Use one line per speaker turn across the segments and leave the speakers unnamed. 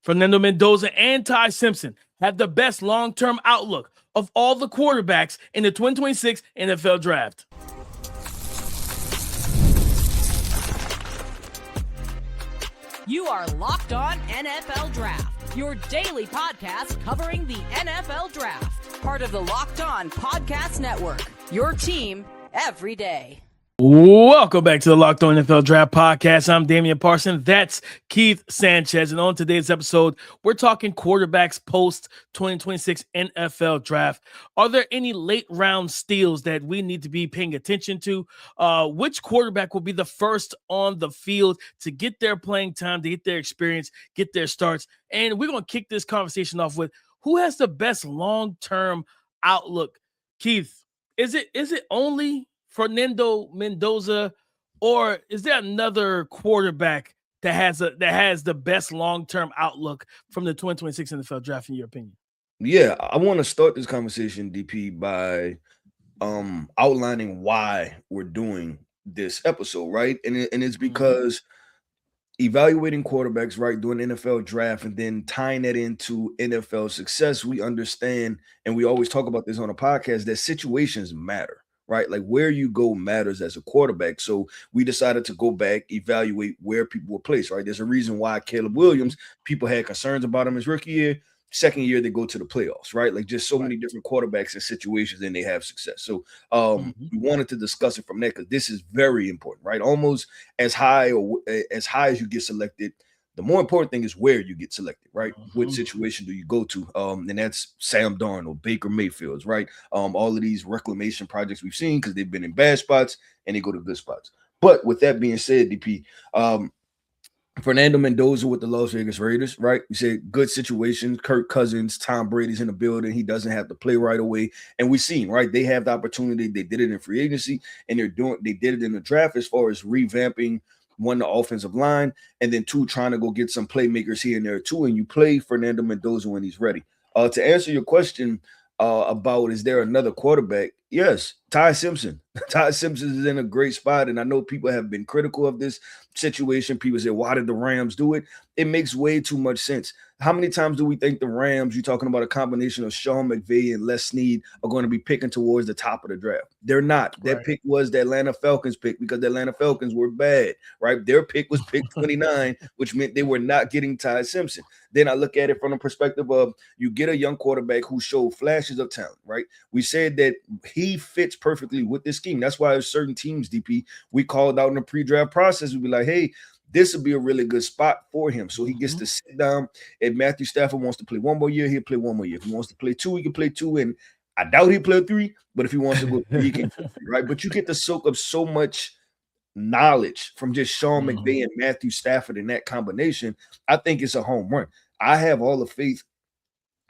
Fernando Mendoza and Ty Simpson have the best long-term outlook of all the quarterbacks in the 2026 NFL Draft.
You are Locked On NFL Draft, your daily podcast covering the NFL Draft. Part of the Locked On Podcast Network, your team every day.
Welcome back to the Locked On NFL Draft Podcast. I'm Damian Parson. That's Keith Sanchez. And on today's episode, we're talking quarterbacks post-2026 NFL Draft. Are there any late-round steals that we need to be paying attention to? Which quarterback will be the first on the field to get their playing time, to get their experience, get their starts? And we're going to kick this conversation off with who has the best long-term outlook. Keith, is it only Fernando Mendoza, or is there another quarterback that has the best long-term outlook from the 2026 NFL Draft, in your opinion?
Yeah, I want to start this conversation, DP, by outlining why we're doing this episode, right? And it's because evaluating quarterbacks, right, doing NFL Draft and then tying that into NFL success, we understand, and we always talk about this on a podcast, that situations matter. Right, like where you go matters as a quarterback. So we decided to go back, evaluate where people were placed. Right, there's a reason why Caleb Williams, people had concerns about him his rookie year. Second year, they go to the playoffs. Right, like just so many different quarterbacks and situations, and they have success. So we wanted to discuss it from there because this is very important. Right, almost as high as you get selected. The more important thing is where you get selected, right? What situation do you go to? And that's Sam Darnold, Baker Mayfield's, right? All of these reclamation projects we've seen because they've been in bad spots and they go to good spots. But with that being said, DP, Fernando Mendoza with the Las Vegas Raiders, right? We said good situation. Kirk Cousins, Tom Brady's in the building. He doesn't have to play right away. And we've seen, right? They have the opportunity. They did it in free agency and they did it in the draft as far as revamping one, the offensive line, and then two, trying to go get some playmakers here and there too. And you play Fernando Mendoza when he's ready. To answer your question about is there another quarterback? Yes, Ty Simpson. Ty Simpson is in a great spot, and I know people have been critical of this situation. People say, why did the Rams do it? It makes way too much sense. How many times do we think the Rams, you're talking about a combination of Sean McVay and Les Snead, are going to be picking towards the top of the draft? They're not. That pick was the Atlanta Falcons pick because the Atlanta Falcons were bad, right? Their pick was pick 29, which meant they were not getting Ty Simpson. Then I look at it from the perspective of you get a young quarterback who showed flashes of talent, right? We said that he fits perfectly with this scheme. That's why there's certain teams, DP, we called out in the pre-draft process. We'd be like, hey, this would be a really good spot for him. So he gets to sit down. If Matthew Stafford wants to play one more year, he'll play one more year. If he wants to play two, he can play two. And I doubt he'll play three, but if he wants to go three, he can play three, right? But you get to soak up so much knowledge from just Sean McVay and Matthew Stafford in that combination. I think it's a home run. I have all the faith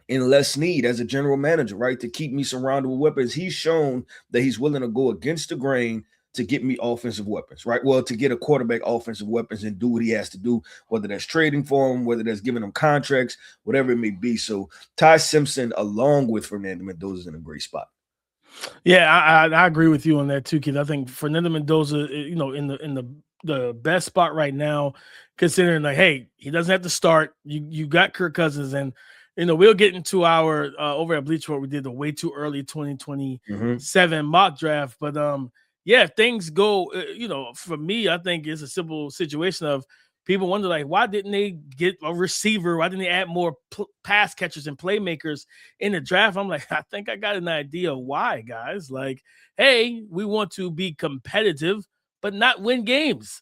in Les Snead as a general manager, right, to keep me surrounded with weapons. He's shown that he's willing to go against the grain to get me offensive weapons, right? Well, to get a quarterback offensive weapons and do what he has to do, whether that's trading for him, whether that's giving him contracts, whatever it may be. So Ty Simpson, along with Fernando Mendoza, is in a great spot.
Yeah, I agree with you on that too, kid. I think Fernando Mendoza, in the best spot right now, considering like, hey, he doesn't have to start. You got Kirk Cousins, and we'll get into our over at Bleacher Report. We did the way too early 2027 mock draft, but yeah, if things go, for me, I think it's a simple situation of people wonder, like, why didn't they get a receiver? Why didn't they add more pass catchers and playmakers in the draft? I'm like, I think I got an idea why, guys. Like, hey, we want to be competitive, but not win games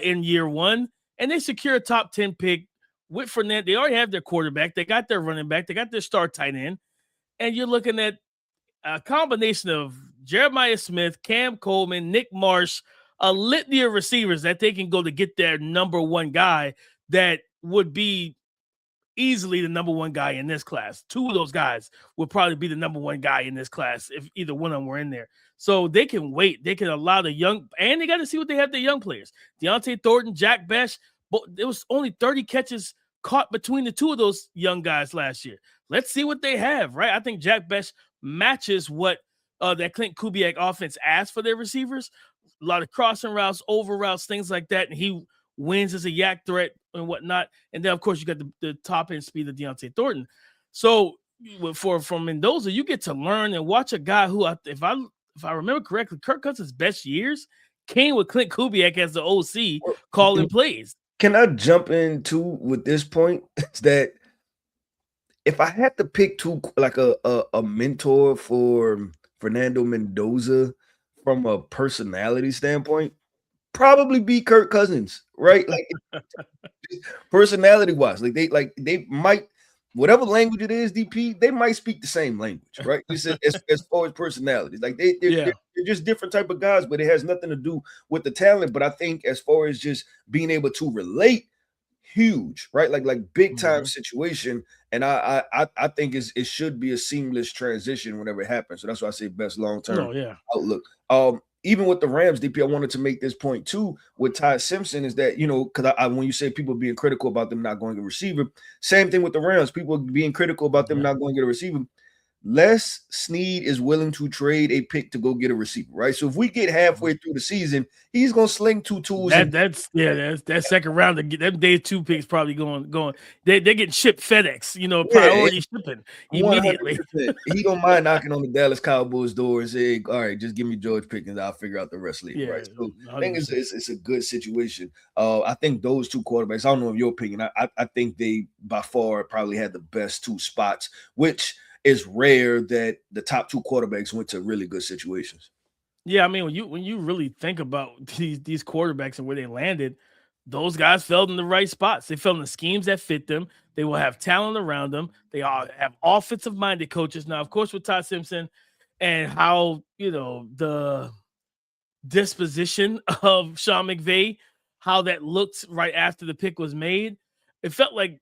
in year one. And they secure a top 10 pick with Fernando. They already have their quarterback. They got their running back. They got their star tight end. And you're looking at a combination of Jeremiah Smith, Cam Coleman, Nick Marsh, a litany of receivers that they can go to get their number one guy that would be easily the number one guy in this class. Two of those guys would probably be the number one guy in this class if either one of them were in there. So they can wait. They can allow the young, and they got to see what they have the young players. Deontay Thornton, Jack Besh, but there was only 30 catches caught between the two of those young guys last year. Let's see what they have, right? I think Jack Besh matches what that Clint Kubiak offense asked for their receivers. A lot of crossing routes, over routes, things like that. And he wins as a yak threat and whatnot. And then of course you got the top end speed of Deontay Thornton. So from Mendoza, you get to learn and watch a guy who, if I remember correctly, Kirk Cousins' best years came with Cade Klubnik as the OC calling plays.
Can I jump in too with this point? It's that if I had to pick like a mentor for Fernando Mendoza from a personality standpoint, probably be Kirk Cousins, right? Like personality wise, like they might, whatever language it is, DP, they might speak the same language, right? You said as far as personalities, like they're just different type of guys, but it has nothing to do with the talent. But I think as far as just being able to relate, huge, right? Like big time situation. And I think it should be a seamless transition whenever it happens. So that's why I say best long-term outlook. Even with the Rams, DP, I wanted to make this point too with Ty Simpson is that, because when you say people being critical about them not going to get a receiver, same thing with the Rams, people being critical about them not going to get a receiver. Les Snead is willing to trade a pick to go get a receiver, right? So if we get halfway through the season, he's gonna sling 2 tools.
That's second round. Them day 2 picks probably going. They're getting shipped FedEx, priority shipping immediately.
He don't mind knocking on the Dallas Cowboys door and saying, "All right, just give me George Pickens. I'll figure out the rest later." Right. So I think it's a good situation. I think those 2 quarterbacks. I don't know of your opinion. I think they by far probably had the best 2 spots, which is rare that the top 2 quarterbacks went to really good situations.
Yeah, I mean, when you really think about these quarterbacks and where they landed, those guys fell in the right spots. They fell in the schemes that fit them. They will have talent around them. They all have offensive-minded coaches. Now, of course, with Ty Simpson and how, the disposition of Sean McVay, how that looked right after the pick was made, it felt like,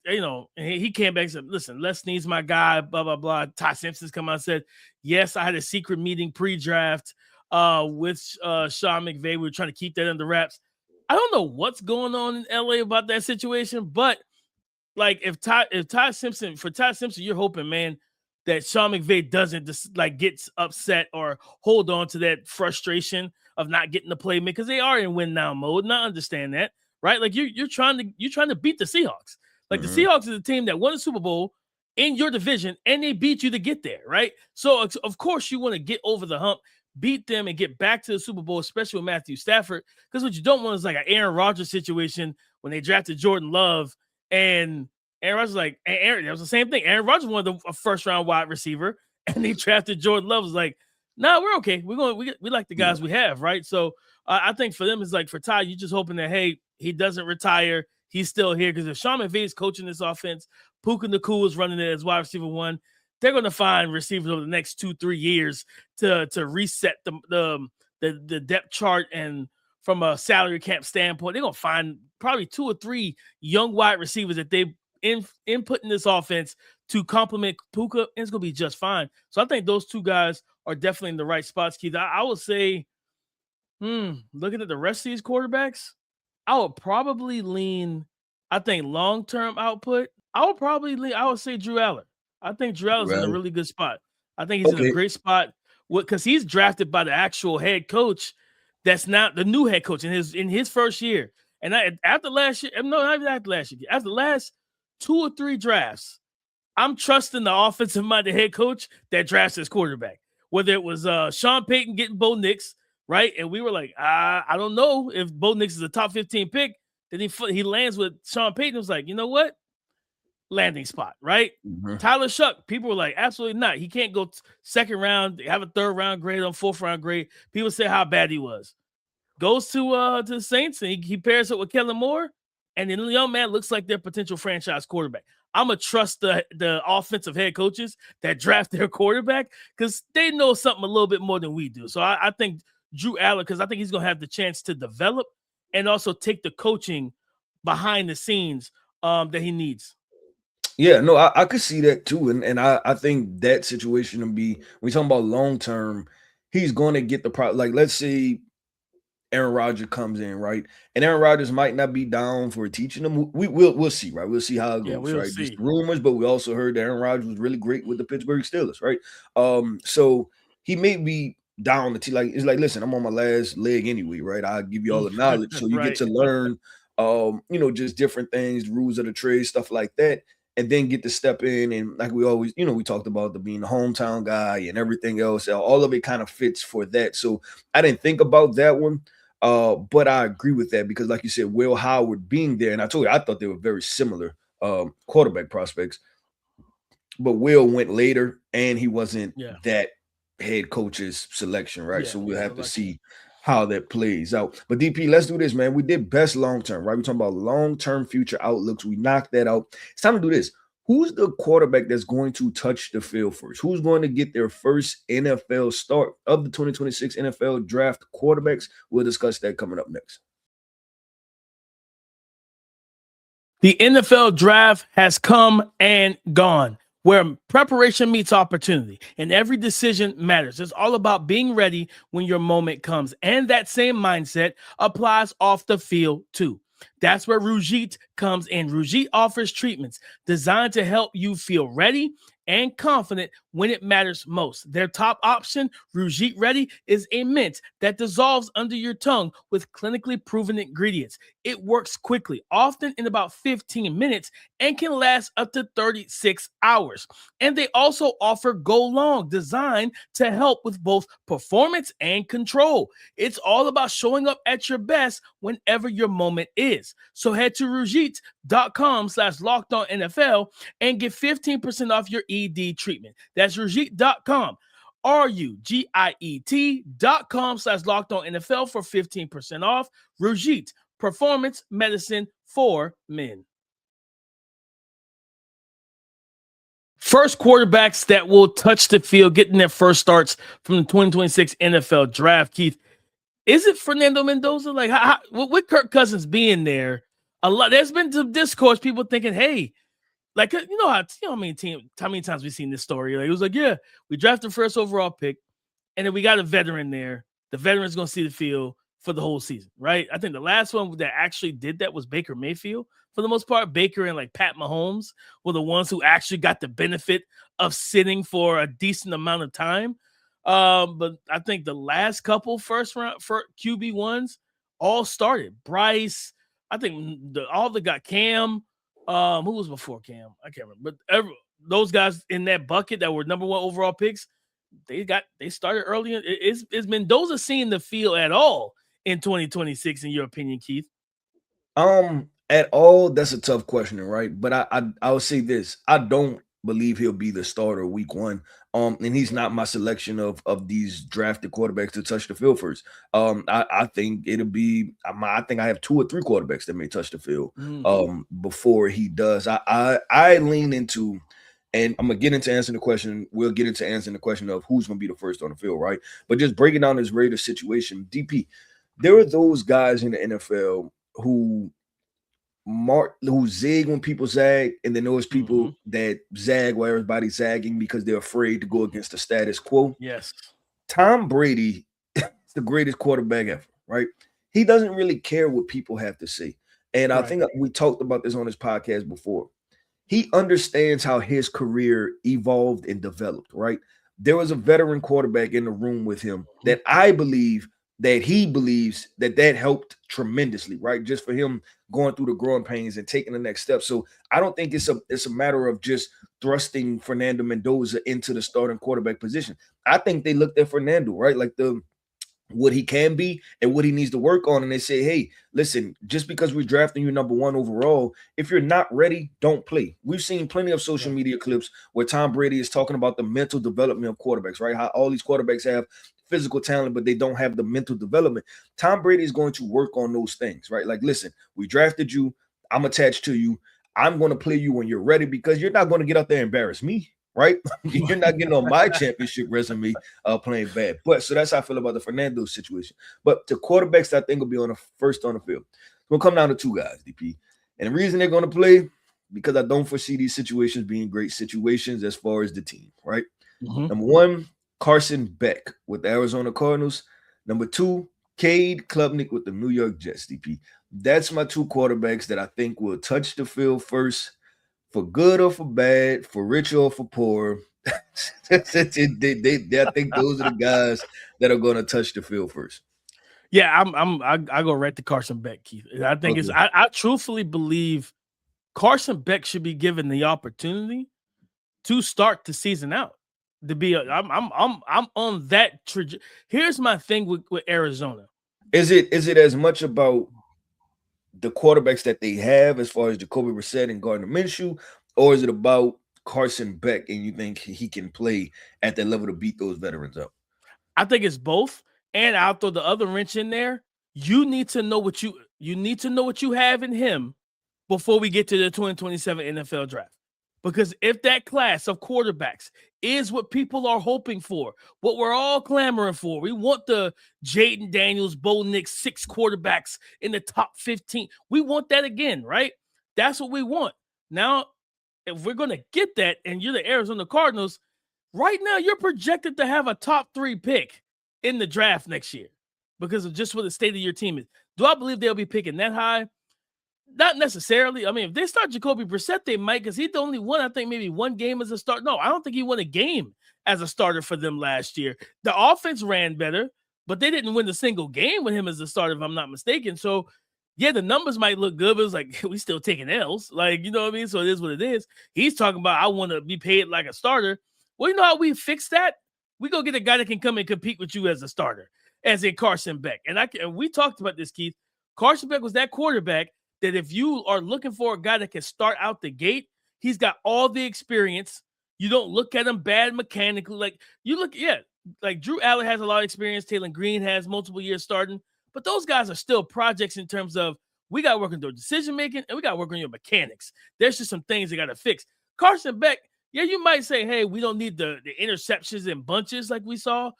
he came back and said, listen, Les Snead's my guy, blah, blah, blah. Ty Simpson's come out and said, yes, I had a secret meeting pre-draft with Sean McVay. We were trying to keep that under wraps. I don't know what's going on in LA about that situation, but like if Ty Simpson, you're hoping, man, that Sean McVay doesn't just gets upset or hold on to that frustration of not getting the play, because they are in win now mode. And I understand that. Right, like you're trying to beat the Seahawks. Like the Seahawks is a team that won a Super Bowl in your division, and they beat you to get there. Right, so of course you want to get over the hump, beat them, and get back to the Super Bowl, especially with Matthew Stafford. Because what you don't want is like an Aaron Rodgers situation when they drafted Jordan Love, and Aaron Rodgers that was the same thing. Aaron Rodgers wanted a first round wide receiver, and they drafted Jordan Love. Was like, nah, we're okay. We like the guys we have, right? So I think for them, it's like for Ty, you're just hoping that, hey, he doesn't retire. He's still here, because if Sean McVay is coaching this offense, Puka Nacua is running it as wide receiver 1, they're going to find receivers over the next 2-3 years to reset the depth chart. And from a salary cap standpoint, they're going to find probably 2 or 3 young wide receivers that they input in this offense to complement Puka, and it's going to be just fine. So I think those 2 guys are definitely in the right spots, Keith. I would say, looking at the rest of these quarterbacks, I would probably lean, I think long-term output, I would say Drew Allen. I think Drew Allen's in a really good spot. I think he's in a great spot because he's drafted by the actual head coach that's not the new head coach in his first year. And after last year, no, not even after last year, after the last 2 or 3 drafts, I'm trusting the offensive-minded head coach that drafts his quarterback. Whether it was Sean Payton getting Bo Nix, right? And we were like, I don't know if Bo Nix is a top 15 pick. Then he lands with Sean Payton. It was like, you know what? Landing spot, right? Tyler Shuck, people were like, absolutely not. He can't go second round, have a 3rd round grade on 4th round grade. People say how bad he was. Goes to the Saints, and he pairs up with Kellen Moore, and then the young man looks like their potential franchise quarterback. I'm going to trust the offensive head coaches that draft their quarterback because they know something a little bit more than we do. So I think Drew Allen, because I think he's going to have the chance to develop and also take the coaching behind the scenes that he needs.
Yeah, no, I could see that too. And I think that situation will be, when we talking about long term, he's going to get the like, let's say Aaron Rodgers comes in, right? And Aaron Rodgers might not be down for teaching them. We'll see, right? We'll see how it goes, right? Just rumors, but we also heard that Aaron Rodgers was really great with the Pittsburgh Steelers, right? So he may be down to it's like, listen, I'm on my last leg anyway, right? I'll give you all the knowledge so you get to learn just different things, rules of the trade, stuff like that, and then get to step in. And like we always, we talked about being the hometown guy and everything else. All of it kind of fits for that. So I didn't think about that one. But I agree with that because, like you said, Will Howard being there, and I told you I thought they were very similar quarterback prospects. But Will went later, and he wasn't that head coach's selection, right? So we'll have to see how that plays out. But DP, let's do this, man. We did best long term, right? We're talking about long-term future outlooks. We knocked that out. It's time to do this. Who's the quarterback that's going to touch the field first? Who's going to get their first NFL start of the 2026 NFL draft quarterbacks? We'll discuss that coming up next.
The NFL draft has come and gone, where preparation meets opportunity and every decision matters. It's all about being ready when your moment comes. And that same mindset applies off the field too. That's where Rougit comes in. Rougit offers treatments designed to help you feel ready and confident when it matters most. Their top option, Rougit Ready, is a mint that dissolves under your tongue with clinically proven ingredients. It works quickly, often in about 15 minutes, and can last up to 36 hours. And they also offer Go Long, designed to help with both performance and control. It's all about showing up at your best whenever your moment is. So head to Rougit.com/LockedOnNFL and get 15% off your ED treatment. That's Rougit.com. RUGIET.com/LockedOnNFL for 15% off. Rougit, performance medicine for men. First quarterbacks that will touch the field, getting their first starts from the 2026 NFL draft. Keith, is it Fernando Mendoza? Like, with Kirk Cousins being there, there's been some discourse. People thinking, hey, like, how many times we've seen this story? Like, it was like, yeah, we drafted first overall pick, and then we got a veteran there. The veteran's going to see the field for the whole season, right? I think the last one that actually did that was Baker Mayfield. For the most part, Baker and like Pat Mahomes were the ones who actually got the benefit of sitting for a decent amount of time. But I think the last couple first round for QB1s all started. Bryce, I think all the got Cam. Who was before Cam? I can't remember. But those guys in that bucket that were number one overall picks, they started early. Is Mendoza seeing the field at all in 2026, in your opinion, Keith?
At all, that's a tough question, right? But I would say this: I don't believe he'll be the starter week one. And he's not my selection of these drafted quarterbacks to touch the field first. I think it'll be. I think I have 2 or 3 quarterbacks that may touch the field before he does. I lean into, and I'm gonna get into answering the question. We'll get into answering the question of who's gonna be the first on the field, right? But just breaking down this Raiders situation, DP, there are those guys in the NFL who zig when people zag, and then there's people that zag while everybody's zagging because they're afraid to go against the status quo.
Yes.
Tom Brady is the greatest quarterback ever, right? He doesn't really care what people have to say. And I think we talked about this on this podcast before. He understands how his career evolved and developed, right? There was a veteran quarterback in the room with him that I believe that he believes that helped tremendously, right? Just for him going through the growing pains and taking the next step. So I don't think it's a matter of just thrusting Fernando Mendoza into the starting quarterback position. I think they looked at Fernando, right? Like what he can be and what he needs to work on. And they say, hey, listen, just because we're drafting you number 1 overall, if you're not ready, don't play. We've seen plenty of social media clips where Tom Brady is talking about the mental development of quarterbacks, right? How all these quarterbacks have physical talent, but they don't have the mental development. Tom Brady is going to work on those things, right? Like, listen, we drafted you. I'm attached to you. I'm going to play you when you're ready because you're not going to get out there and embarrass me, right? You're not getting on my championship resume playing bad. But so that's how I feel about the Fernando situation. But the quarterbacks that I think will be on the first on the field, it's going to come down to 2 guys, DP. And the reason they're going to play, because I don't foresee these situations being great situations as far as the team, right? Number 1, Carson Beck with the Arizona Cardinals. Number 2, Cade Klubnik with the New York Jets, DP. That's my 2 quarterbacks that I think will touch the field first, for good or for bad, for rich or for poor. I think those are the guys that are going to touch the field first.
Yeah, I go right to Carson Beck, Keith. I think
Okay.
I truthfully believe Carson Beck should be given the opportunity to start the season out. To be I'm on that trajectory. Here's my thing with Arizona.
Is it as much about the quarterbacks that they have as far as Jacoby Brissett and Gardner Minshew, or is it about Carson Beck and you think he can play at that level to beat those veterans up?
I think it's both, and I'll throw the other wrench in there. You need to know what you have in him before we get to the 2027 NFL draft. Because if that class of quarterbacks is what people are hoping for, what we're all clamoring for, we want the Jaden Daniels, Bo Nix, 6 quarterbacks in the top 15. We want that again, right? That's what we want. Now, if we're going to get that and you're the Arizona Cardinals, right now you're projected to have a top 3 pick in the draft next year because of just what the state of your team is. Do I believe they'll be picking that high? Not necessarily. I mean, if they start Jacoby Brissett, they might, because he's the only one, I think, maybe one game as a start. No, I don't think he won a game as a starter for them last year. The offense ran better, but they didn't win a single game with him as a starter, if I'm not mistaken. So, yeah, the numbers might look good, but it's like, we still taking L's. Like, you know what I mean? So it is what it is. He's talking about, I want to be paid like a starter. Well, you know how we fix that? We go get a guy that can come and compete with you as a starter, as a Carson Beck. And we talked about this, Keith. Carson Beck was that quarterback that if you are looking for a guy that can start out the gate, he's got all the experience. You don't look at him bad mechanically. Like you look, like Drew Allen has a lot of experience. Taylor Green has multiple years starting, but those guys are still projects in terms of we got to work on their decision making and we got to work on your mechanics. There's just some things they got to fix. Carson Beck, yeah, you might say, hey, we don't need the interceptions and bunches like we saw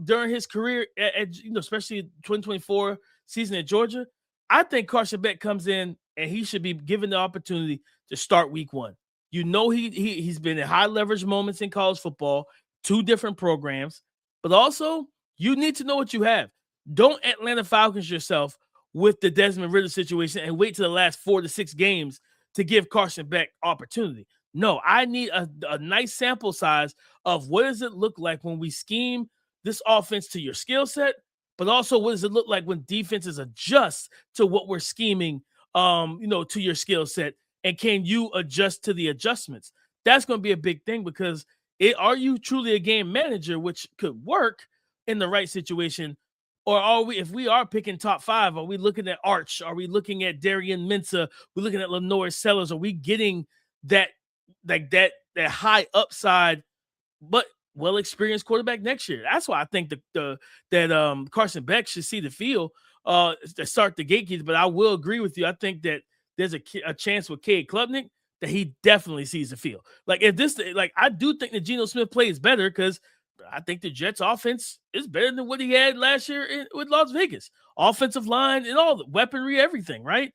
during his career, especially 2024 season at Georgia. I think Carson Beck comes in and he should be given the opportunity to start week 1. You know, he's been in high leverage moments in college football, 2 different programs, but also you need to know what you have. Don't Atlanta Falcons yourself with the Desmond Ridder situation and wait till the last 4 to 6 games to give Carson Beck opportunity. No, I need a nice sample size of what does it look like when we scheme this offense to your skill set, but also what does it look like when defenses adjust to what we're scheming, to your skill set, and can you adjust to the adjustments? That's going to be a big thing because are you truly a game manager, which could work in the right situation, or are we? If we are picking top 5, are we looking at Arch? Are we looking at Darian Mensah? We're looking at Lenore Sellers. Are we getting that high upside, but well-experienced quarterback next year? That's why I think that Carson Beck should see the field to start the gatekeepers. But I will agree with you. I think that there's a chance with Cade Klubnik that he definitely sees the field. Like if this, like I do think that Geno Smith plays better because I think the Jets' offense is better than what he had last year with Las Vegas. Offensive line and all the weaponry, everything, right?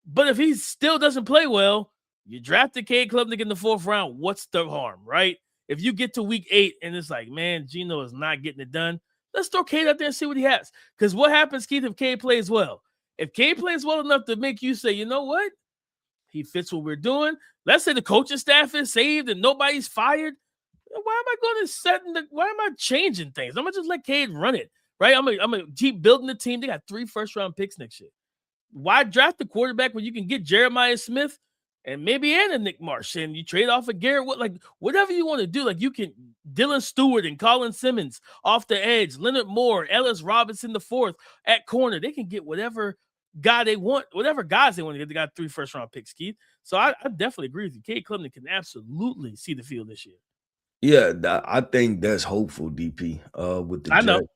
But if he still doesn't play well, you drafted Cade Klubnik in the 4th round. What's the harm, right? If you get to week 8 and it's like, man, Geno is not getting it done, let's throw Cade out there and see what he has. Because what happens, Keith, if Cade plays well? If Cade plays well enough to make you say, you know what? He fits what we're doing. Let's say the coaching staff is saved and nobody's fired. Why am I going to why am I changing things? I'm going to just let Cade run it, right? I'm going to keep building the team. They got 3 first-round picks next year. Why draft the quarterback when you can get Jeremiah Smith and maybe a Nick Marsh, and you trade off a Garrett, whatever you want to do. Like you can Dylan Stewart and Colin Simmons off the edge, Leonard Moore, Ellis Robinson the 4th at corner. They can get whatever guy they want, whatever guys they want to get. They got 3 first-round picks, Keith. So I definitely agree with you. Cade Klubnik can absolutely see the field this year.
Yeah, I think that's hopeful, DP. With the Jets.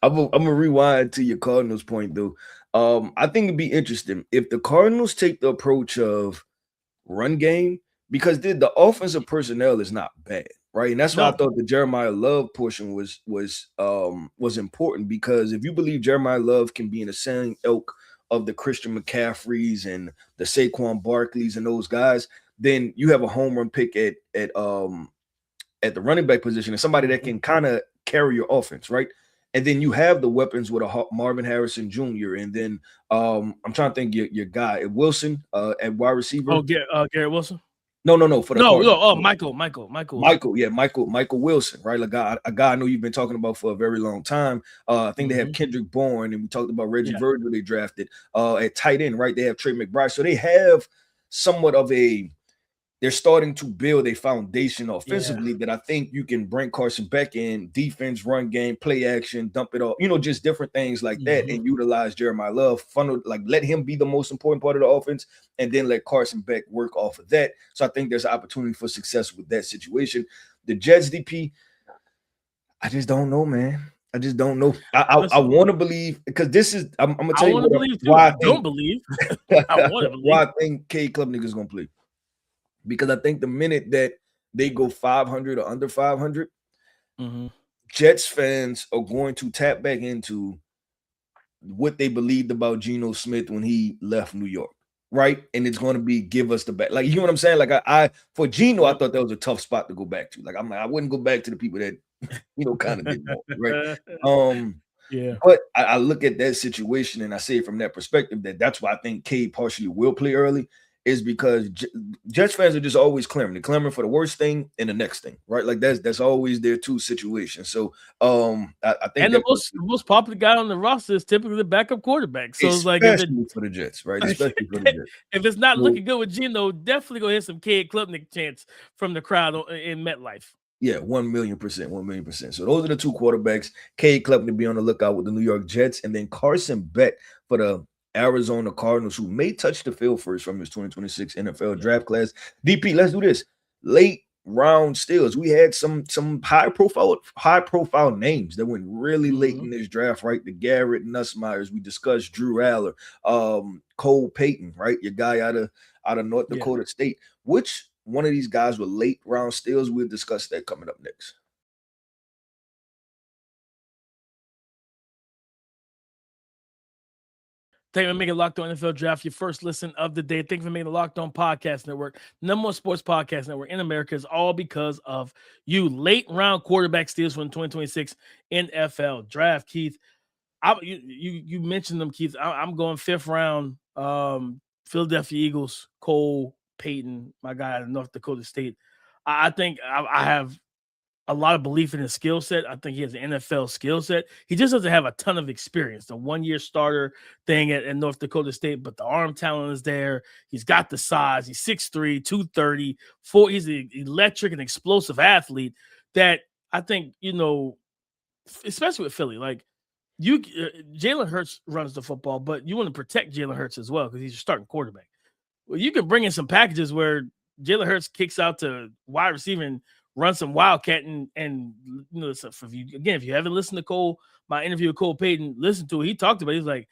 I'm gonna rewind to your Cardinals point though. I think it'd be interesting if the Cardinals take the approach of run game because the offensive personnel is not bad, right? And that's why I thought the Jeremiah Love portion was important because if you believe Jeremiah Love can be in the same ilk of the Christian McCaffreys and the Saquon Barkleys and those guys, then you have a home run pick at the running back position and somebody that can kind of carry your offense, right? And then you have the weapons with a Marvin Harrison Jr. And then I'm trying to think your guy Wilson at wide receiver.
Oh, Garrett Wilson.
No, for the Cardinals.
Oh, Michael.
Michael Wilson, right? A guy I know you've been talking about for a very long time. I think they have Kendrick Bourne, and we talked about Reggie Virgil they drafted at tight end, right? They have Trey McBride. So they have somewhat of they're starting to build a foundation offensively that I think you can bring Carson Beck in, defense, run game, play action, dump it off, just different things like that, and utilize Jeremiah Love, funnel, like let him be the most important part of the offense, and then let Carson Beck work off of that. So I think there's an opportunity for success with that situation. The Jets DP, I just don't know, man. I just don't know. I want to believe, because this is I'm gonna tell you why I
don't believe. I want to believe
why I think Cade Klubnik is gonna play. Because I think the minute that they go 500 or under 500, Jets fans are going to tap back into what they believed about Geno Smith when he left New York, right? And it's going to be give us the back. Like, you know what I'm saying? Like, I for Geno, I thought that was a tough spot to go back to. Like, I wouldn't go back to the people that, kind of didn't want, right? But I look at that situation and I say from that perspective that's why I think Cade partially will play early, is because Jets fans are just always clamoring. They're clamoring for the worst thing and the next thing, right? Like that's always their two situations. So I think
the most popular guy on the roster is typically the backup quarterback. So it's like
for the Jets, right? Especially for the Jets.
If it's not looking good with Geno, definitely go hit some Cade Klubnik chants from the crowd in MetLife.
Yeah, 1,000,000%. So those are the two quarterbacks. Cade Klubnik be on the lookout with the New York Jets, and then Carson Beck for the Arizona Cardinals, who may touch the field first from his 2026 NFL draft class. DP, let's do this. Late round steals. We had some high profile names that went really late in this draft, right? The Garrett, Nussmeiers, we discussed Drew Aller, Cole Payton, right? Your guy out of North Dakota State. Which one of these guys were late round steals? We'll discuss that coming up next.
Thank you for making Locked On NFL Draft your first listen of the day. Thank you for making the Locked On Podcast Network, number one sports podcast network in America. Is all because of you. Late round quarterback steals from the 2026 NFL Draft, Keith. You mentioned them, Keith. I'm going fifth round. Philadelphia Eagles, Cole Payton, my guy out of North Dakota State. I think I have a lot of belief in his skill set. I think he has an NFL skill set. He just doesn't have a ton of experience. The 1-year starter thing at North Dakota State, but the arm talent is there. He's got the size. He's 6'3", 230, he's an electric and explosive athlete that I think, especially with Philly, like Jalen Hurts runs the football, but you want to protect Jalen Hurts as well because he's your starting quarterback. Well, you can bring in some packages where Jalen Hurts kicks out to wide receiver and run some wildcat and if you haven't listened to my interview with Cole Payton, listen to it. He talked about it. He's like,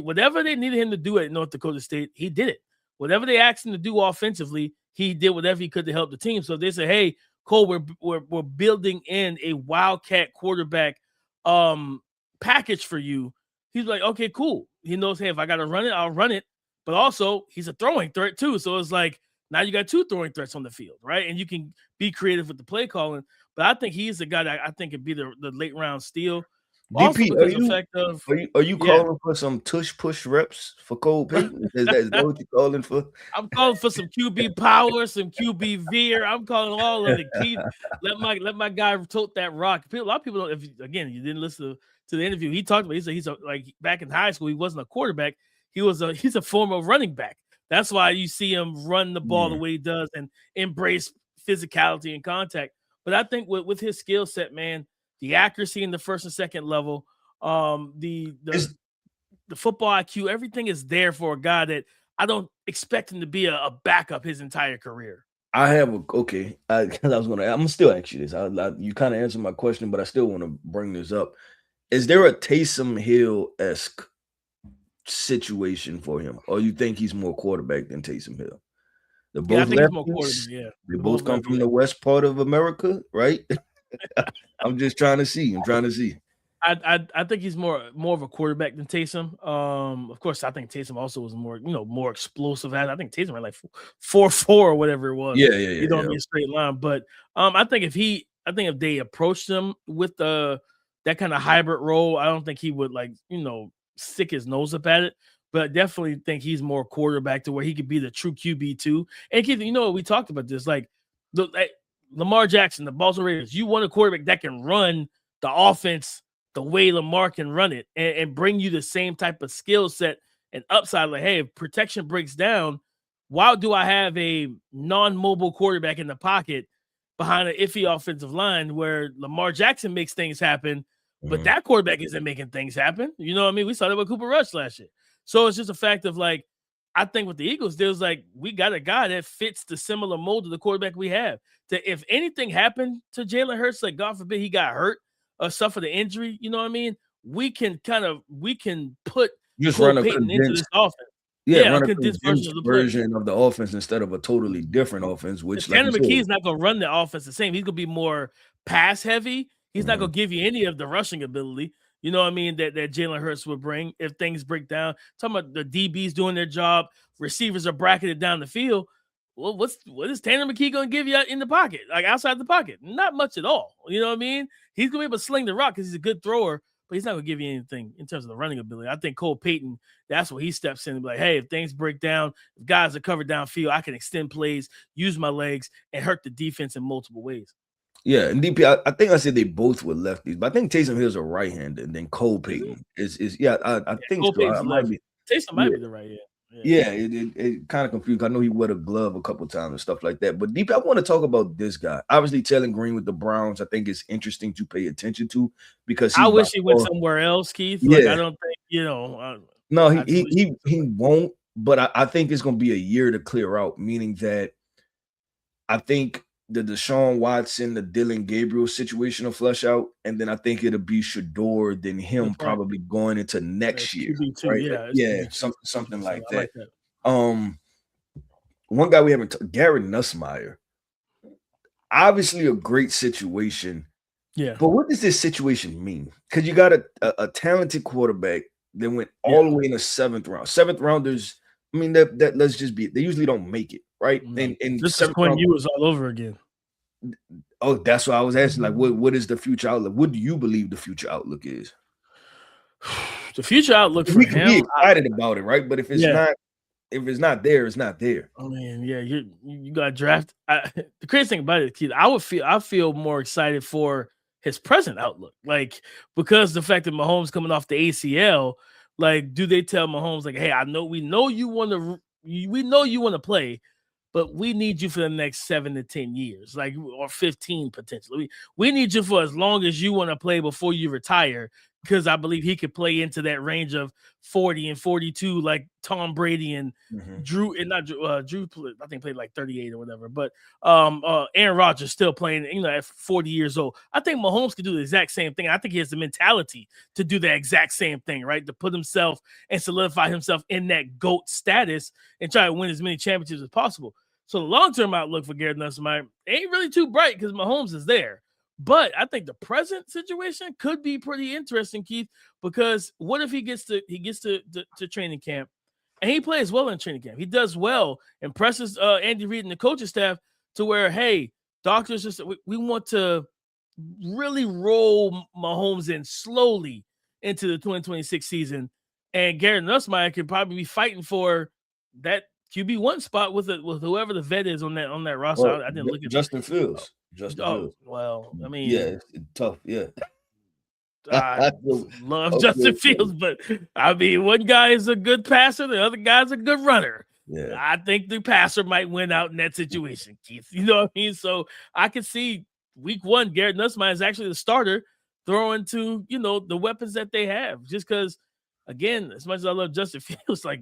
whatever they needed him to do at North Dakota State, he did it. Whatever they asked him to do offensively, he did whatever he could to help the team. So if they say, hey, Cole, we're building in a wildcat quarterback package for you. He's like, okay, cool. He knows, hey, if I got to run it, I'll run it. But also, he's a throwing threat too. So it's like, now you got two throwing threats on the field, right? And you can be creative with the play calling. But I think he's the guy that I think could be the late round steal.
DP, are you calling for some tush push reps for Cole Payton? Is that what you're calling for?
I'm calling for some QB power, some QB veer. I'm calling all of it. Keith, let my guy tote that rock. A lot of people don't. You didn't listen to the interview, he talked about. He's like back in high school, he wasn't a quarterback. He's a former running back. That's why you see him run the ball the way he does and embrace physicality and contact. But I think with his skill set, man, the accuracy in the first and second level, the football IQ, everything is there for a guy that I don't expect him to be a backup his entire career.
I'm still ask you this. You kind of answered my question, but I still want to bring this up. Is there a Taysom Hill-esque situation for him, or you think he's more quarterback than Taysom Hill? They're both They both come from the west part of America, right? I'm trying to see.
I think he's more of a quarterback than Taysom. Of course, I think Taysom also was more explosive. I think Taysom ran like 4.4 or whatever it was.
Yeah.
He don't be a straight line, but I think if they approached him with that kind of hybrid role, I don't think he would stick his nose up at it. but I definitely think he's more quarterback to where he could be the true QB2. And Keith, you know, we talked about this, like Lamar Jackson, the Baltimore Ravens, you want a quarterback that can run the offense the way Lamar can run it and bring you the same type of skill set and upside. Like, hey, if protection breaks down, why do I have a non-mobile quarterback in the pocket behind an iffy offensive line where Lamar Jackson makes things happen, but that quarterback isn't making things happen? You know what I mean? We saw that with Cooper Rush last year. So it's just a fact of like, I think with the Eagles, there's like, we got a guy that fits the similar mold of the quarterback we have. That if anything happened to Jalen Hurts, like God forbid he got hurt or suffered an injury, you know what I mean? We can put Cole Payton into this offense.
Run a condensed version of the offense instead of a totally different offense. Which
Tanner McKee's not going to run the offense the same. He's going to be more pass heavy. He's not going to give you any of the rushing ability. You know what I mean? That Jalen Hurts would bring if things break down. Talking about the DBs doing their job, receivers are bracketed down the field. Well, what is Tanner McKee going to give you in the pocket, like outside the pocket? Not much at all. You know what I mean? He's going to be able to sling the rock because he's a good thrower, but he's not going to give you anything in terms of the running ability. I think Cole Payton, that's what he steps in and be like, hey, if things break down, if guys are covered downfield, I can extend plays, use my legs, and hurt the defense in multiple ways.
Yeah, and DP, I think I said they both were lefties, but I think Taysom Hill's a right-hander, and then Cole Payton is I think
Cole
so.
Payton's Taysom might be the right hand.
Yeah, it kind of confused. I know he wore a glove a couple times and stuff like that. But DP, I want to talk about this guy. Obviously, Taylor Green with the Browns, I think it's interesting to pay attention to because
I wish he went somewhere else, Keith.
Yeah.
Like, I don't think,
No, he won't. But I think it's going to be a year to clear out, meaning that I think the Deshaun Watson, the Dylan Gabriel situation will flush out, and then I think it'll be Shador than him probably going into next year. Right? Yeah, something like that. One guy we haven't Garrett Nussmeier. Obviously a great situation.
Yeah.
But what does this situation mean? Because you got a talented quarterback that went all the way in the 7th round. 7th rounders, I mean, that let's just be, they usually don't make it, right? And
this is when you was all over again.
Oh, that's what I was asking. Like, what is the future outlook? What do you believe the future outlook is?
The future outlook for
we
him,
can be excited about it, right? But if it's not there, it's not there.
I mean, yeah, you got drafted. The crazy thing about it, Keith, I feel more excited for his present outlook, like because the fact that Mahomes coming off the ACL, like, do they tell Mahomes like, hey, we know you want to play, but we need you for the next 7 to 10 years, like, or 15 potentially. We need you for as long as you want to play before you retire, because I believe he could play into that range of 40 and 42, like Tom Brady and Drew, and not Drew, I think played like 38 or whatever. But Aaron Rodgers still playing, at 40 years old. I think Mahomes could do the exact same thing. I think he has the mentality to do the exact same thing, right? To put himself and solidify himself in that GOAT status and try to win as many championships as possible. So the long-term outlook for Garrett Nussmeier ain't really too bright because Mahomes is there. But I think the present situation could be pretty interesting, Keith, because what if he gets to training camp and he plays well in training camp? He does well, impresses Andy Reid and the coaching staff to where, hey, doctors just we want to really roll Mahomes in slowly into the 2026 season, and Garrett Nussmeier could probably be fighting for that QB1 spot with whoever the vet is on that roster. Well, I didn't look at
Justin Fields.
Well, I mean,
yeah, it's tough. Yeah,
I love Justin Fields, but I mean, one guy is a good passer, the other guy's a good runner.
Yeah,
I think the passer might win out in that situation, Keith. You know what I mean? So I could see week 1, Garrett Nussmeier is actually the starter, throwing to the weapons that they have. Just because, again, as much as I love Justin Fields, like,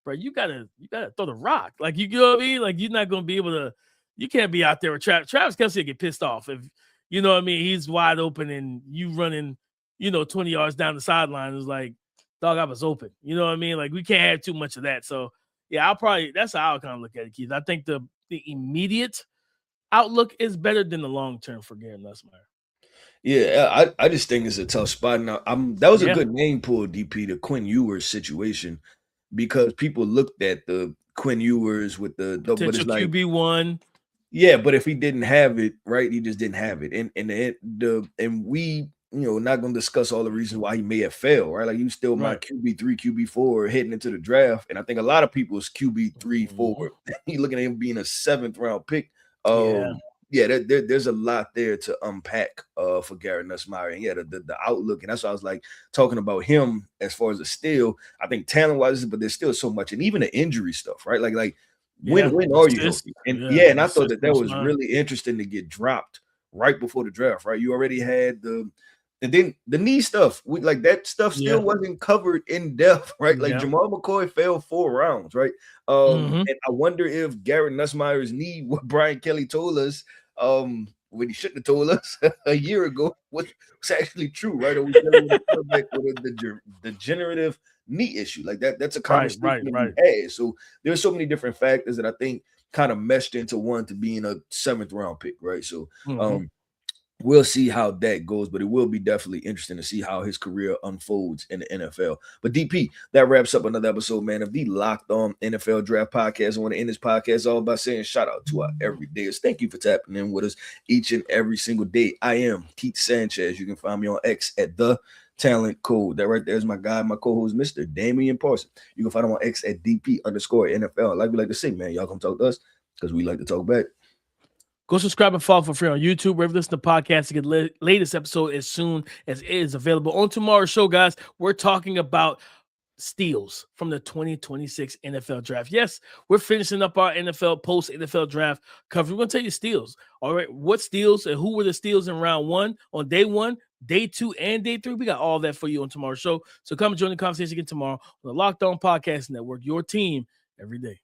bro, you gotta throw the rock. Like, you know what I mean? Like, you're not gonna be able to. You can't be out there with Travis Kelce will get pissed off if you know what I mean. He's wide open and you running, 20 yards down the sideline. It's like, dog, I was open. You know what I mean? Like, we can't have too much of that. So yeah, that's how I'll kind of look at it, Keith. I think the immediate outlook is better than the long term for Garrett Nussmeier.
Yeah, I just think it's a tough spot. Now, that was a good name pull, DP, the Quinn Ewers situation, because people looked at the Quinn Ewers with the
potential QB1.
Yeah, but if he didn't have it, right, he just didn't have it. And not going to discuss all the reasons why he may have failed, right? Like, he was still my
Right.
QB3, QB4 heading into the draft. And I think a lot of people's QB3, 4, you looking at him being a 7th round pick.
Yeah.
There's a lot there to unpack for Garrett Nussmeier. And the outlook. And that's why I was like talking about him as far as a steal. I think talent-wise, but there's still so much. And even the injury stuff, right? Like when are you healthy? And and I thought that was really interesting to get dropped right before the draft, right? You already had and then the knee stuff, like that stuff still wasn't covered in depth, right? Like Jamal McCoy fell 4 rounds, right? And I wonder if Garrett Nussmeier's knee, what Brian Kelly told us, when he shouldn't have told us a year ago, was actually true, right? Or was with the degenerative knee issue, like that's a conversation that we had. So there's so many different factors that I think kind of meshed into one to being a 7th round pick, right? So we'll see how that goes, but it will be definitely interesting to see how his career unfolds in the NFL. But DP, that wraps up another episode, man, of the Locked On NFL Draft Podcast. I want to end this podcast all by saying shout out to our everydayers. Thank you for tapping in with us each and every single day. I am Keith Sanchez. You can find me on X at The Talent Code. That right there is my guy, my co-host, Mr. Damian Parson. You can find him on X at DP_NFL. Like we like to say, man, y'all come talk to us because we like to talk back.
Go subscribe and follow for free on YouTube, wherever you listen to podcasts to get the latest episode as soon as it is available. On tomorrow's show, guys, we're talking about steals from the 2026 NFL Draft. Yes, we're finishing up our post-NFL Draft coverage. We're going to tell you steals. All right, what steals and who were the steals in round 1, on day 1, day 2, and day 3. We got all that for you on tomorrow's show. So come and join the conversation again tomorrow on the Locked On Podcast Network, your team every day.